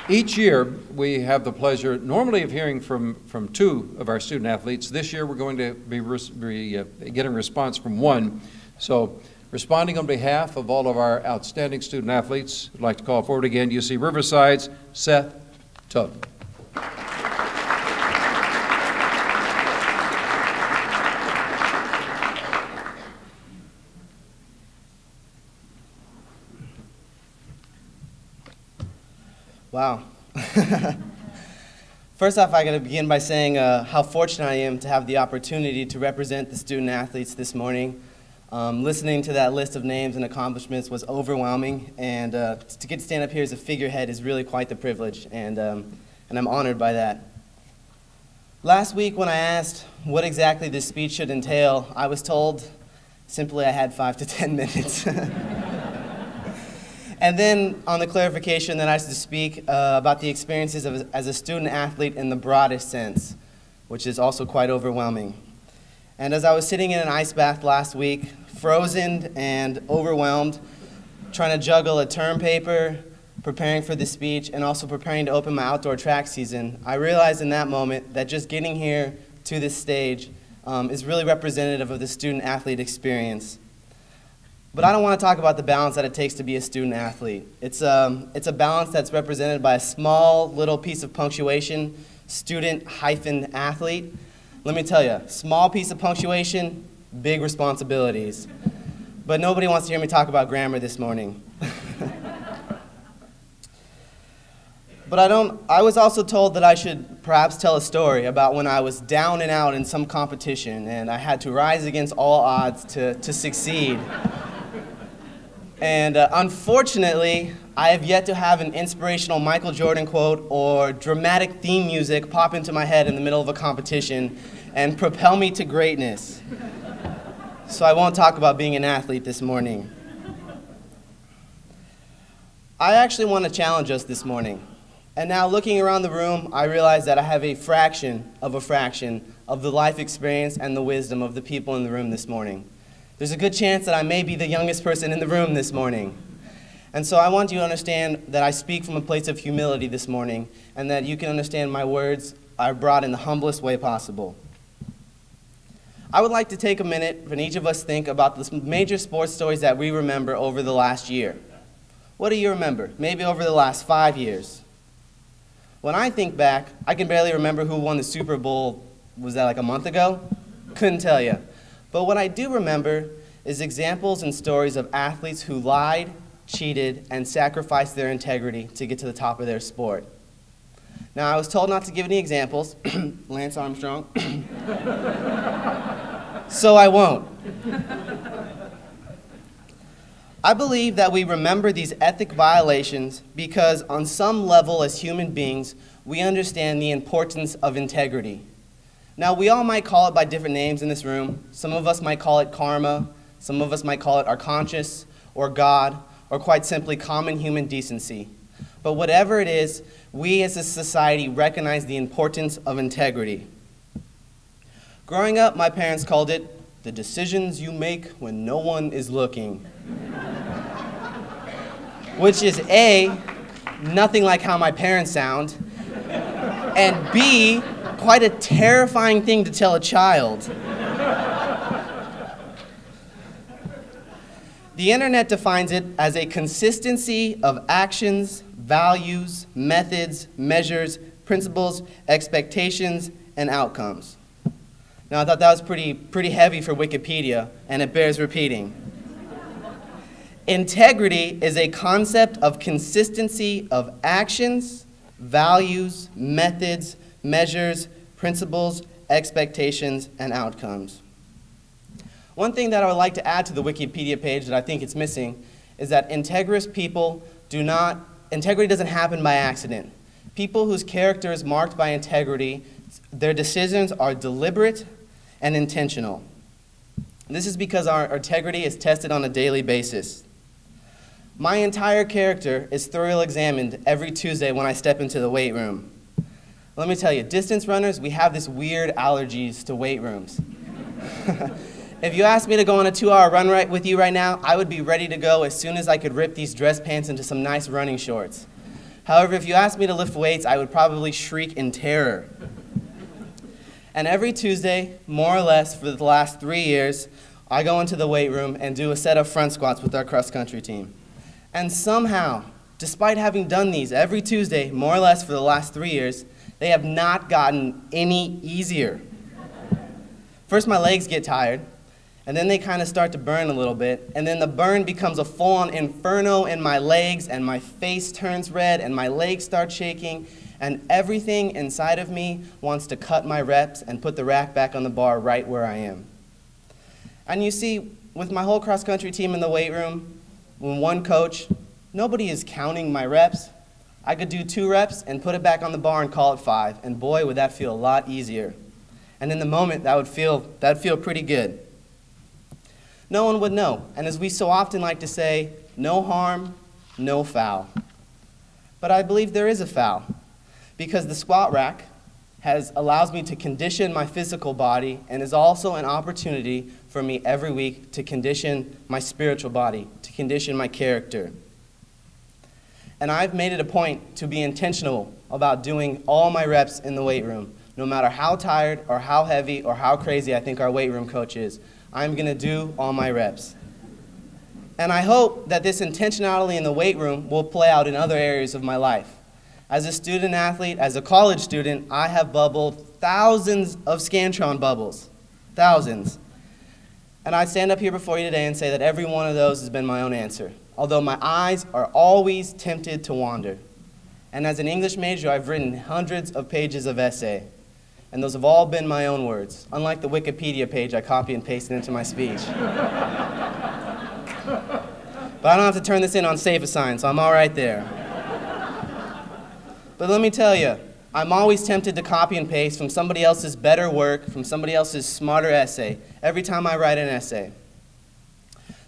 Each year, we have the pleasure normally of hearing from two of our student athletes. This year, we're going to be getting a response from one. So, responding on behalf of all of our outstanding student athletes, I'd like to call forward again UC Riverside's Seth Totten. Wow. First off, I got to begin by saying how fortunate I am to have the opportunity to represent the student athletes this morning. Listening to that list of names and accomplishments was overwhelming, and to get to stand up here as a figurehead is really quite the privilege, and I'm honored by that. Last week when I asked what exactly this speech should entail, I was told simply I had 5 to 10 minutes. And then on the clarification that I was to speak about the experiences as a student athlete in the broadest sense, which is also quite overwhelming. And as I was sitting in an ice bath last week, frozen and overwhelmed, trying to juggle a term paper, preparing for the speech, and also preparing to open my outdoor track season, I realized in that moment that just getting here to this stage is really representative of the student athlete experience. But I don't want to talk about the balance that it takes to be a student athlete. It's a balance that's represented by a small little piece of punctuation, student-athlete. Let me tell you, small piece of punctuation, big responsibilities. But nobody wants to hear me talk about grammar this morning. But I was also told that I should perhaps tell a story about when I was down and out in some competition and I had to rise against all odds to succeed. And unfortunately, I have yet to have an inspirational Michael Jordan quote or dramatic theme music pop into my head in the middle of a competition and propel me to greatness. So I won't talk about being an athlete this morning. I actually want to challenge us this morning. And now looking around the room, I realize that I have a fraction of the life experience and the wisdom of the people in the room this morning. There's a good chance that I may be the youngest person in the room this morning. And so I want you to understand that I speak from a place of humility this morning and that you can understand my words are brought in the humblest way possible. I would like to take a minute and each of us think about the major sports stories that we remember over the last year. What do you remember? Maybe over the last 5 years. When I think back, I can barely remember who won the Super Bowl, was that like a month ago? Couldn't tell you. But what I do remember is examples and stories of athletes who lied, cheated, and sacrificed their integrity to get to the top of their sport. Now, I was told not to give any examples, Lance Armstrong, so I won't. I believe that we remember these ethic violations because on some level as human beings, we understand the importance of integrity. Now, we all might call it by different names in this room. Some of us might call it karma, some of us might call it our conscience, or God, or quite simply common human decency. But whatever it is, we as a society recognize the importance of integrity. Growing up, my parents called it the decisions you make when no one is looking. Which is A, nothing like how my parents sound, and B, quite a terrifying thing to tell a child. The internet defines it as a consistency of actions, values, methods, measures, principles, expectations, and outcomes. Now, I thought that was pretty heavy for Wikipedia, and it bears repeating. Integrity is a concept of consistency of actions, values, methods, measures, principles, expectations, and outcomes. One thing that I would like to add to the Wikipedia page that I think it's missing is that integrous people integrity doesn't happen by accident. People whose character is marked by integrity, their decisions are deliberate and intentional. This is because our integrity is tested on a daily basis. My entire character is thoroughly examined every Tuesday when I step into the weight room. Let me tell you, distance runners, we have this weird allergies to weight rooms. If you asked me to go on a 2-hour run with you right now, I would be ready to go as soon as I could rip these dress pants into some nice running shorts. However, if you asked me to lift weights, I would probably shriek in terror. And every Tuesday, more or less for the last 3 years, I go into the weight room and do a set of front squats with our cross-country team. And somehow, despite having done these every Tuesday, more or less for the last 3 years, they have not gotten any easier. First, my legs get tired, and then they kind of start to burn a little bit, and then the burn becomes a full-on inferno in my legs, and my face turns red, and my legs start shaking, and everything inside of me wants to cut my reps and put the rack back on the bar right where I am. And you see, with my whole cross-country team in the weight room, when one coach, nobody is counting my reps. I could do 2 reps and put it back on the bar and call it 5, and boy, would that feel a lot easier. And in the moment, that'd feel pretty good. No one would know, and as we so often like to say, no harm, no foul. But I believe there is a foul, because the squat rack allows me to condition my physical body and is also an opportunity for me every week to condition my spiritual body, to condition my character. And I've made it a point to be intentional about doing all my reps in the weight room, no matter how tired or how heavy or how crazy I think our weight room coach is. I'm going to do all my reps. And I hope that this intentionality in the weight room will play out in other areas of my life. As a student athlete, as a college student, I have bubbled thousands of Scantron bubbles. Thousands. And I stand up here before you today and say that every one of those has been my own answer, although my eyes are always tempted to wander. And as an English major, I've written hundreds of pages of essay, and those have all been my own words, unlike the Wikipedia page I copy and pasted into my speech. But I don't have to turn this in on Safe Assign, so I'm all right there. But let me tell you, I'm always tempted to copy and paste from somebody else's better work, from somebody else's smarter essay, every time I write an essay.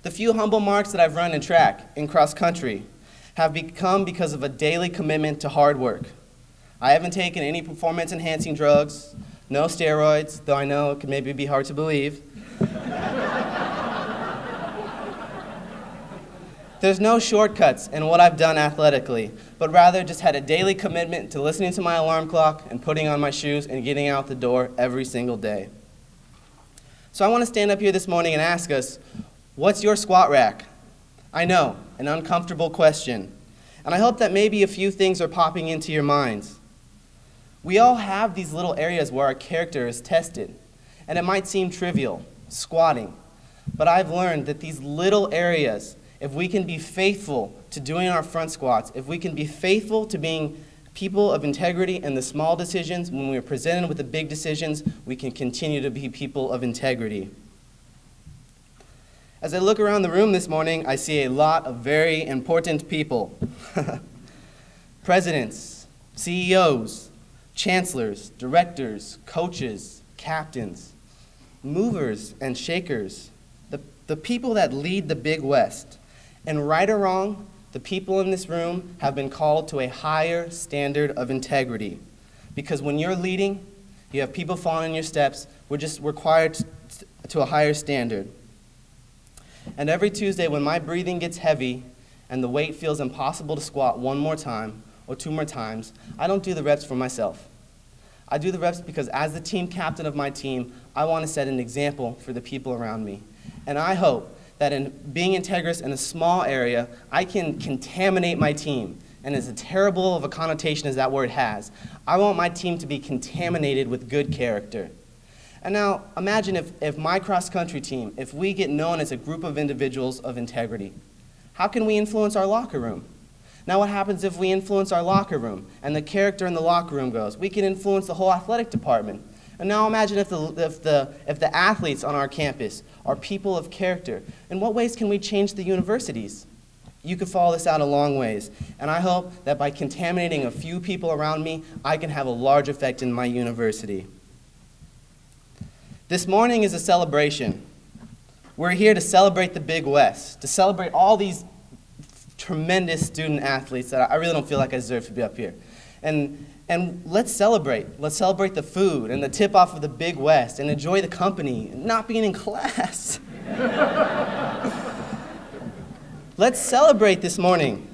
The few humble marks that I've run in track, in cross country, have become because of a daily commitment to hard work. I haven't taken any performance-enhancing drugs, no steroids, though I know it can maybe be hard to believe. There's no shortcuts in what I've done athletically, but rather just had a daily commitment to listening to my alarm clock and putting on my shoes and getting out the door every single day. So I want to stand up here this morning and ask us, what's your squat rack? I know, an uncomfortable question. And I hope that maybe a few things are popping into your minds. We all have these little areas where our character is tested. And it might seem trivial, squatting. But I've learned that these little areas, if we can be faithful to doing our front squats, if we can be faithful to being people of integrity in the small decisions, when we are presented with the big decisions, we can continue to be people of integrity. As I look around the room this morning, I see a lot of very important people. Presidents, CEOs, chancellors, directors, coaches, captains, movers and shakers, the people that lead the Big West. And right or wrong, the people in this room have been called to a higher standard of integrity. Because when you're leading, you have people following in your steps. We're just required to a higher standard. And every Tuesday when my breathing gets heavy and the weight feels impossible to squat one more time or 2 more times, I don't do the reps for myself. I do the reps because as the team captain of my team, I want to set an example for the people around me. And I hope that in being integrous in a small area, I can contaminate my team. And as terrible of a connotation as that word has, I want my team to be contaminated with good character. And now, imagine if my cross-country team, if we get known as a group of individuals of integrity, how can we influence our locker room? Now, what happens if we influence our locker room and the character in the locker room goes? We can influence the whole athletic department. And now imagine if the athletes on our campus are people of character. In what ways can we change the universities? You could follow this out a long ways. And I hope that by contaminating a few people around me, I can have a large effect in my university. This morning is a celebration. We're here to celebrate the Big West, to celebrate all these tremendous student athletes that I really don't feel like I deserve to be up here. And let's celebrate. Let's celebrate the food and the tip-off of the Big West and enjoy the company and not being in class. Let's celebrate this morning.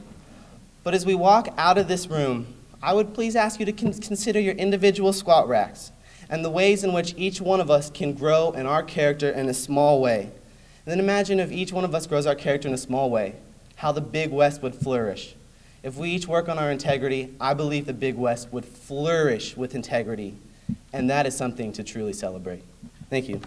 But as we walk out of this room, I would please ask you to consider your individual squat racks and the ways in which each one of us can grow in our character in a small way. And then imagine if each one of us grows our character in a small way, how the Big West would flourish. If we each work on our integrity, I believe the Big West would flourish with integrity, and that is something to truly celebrate. Thank you.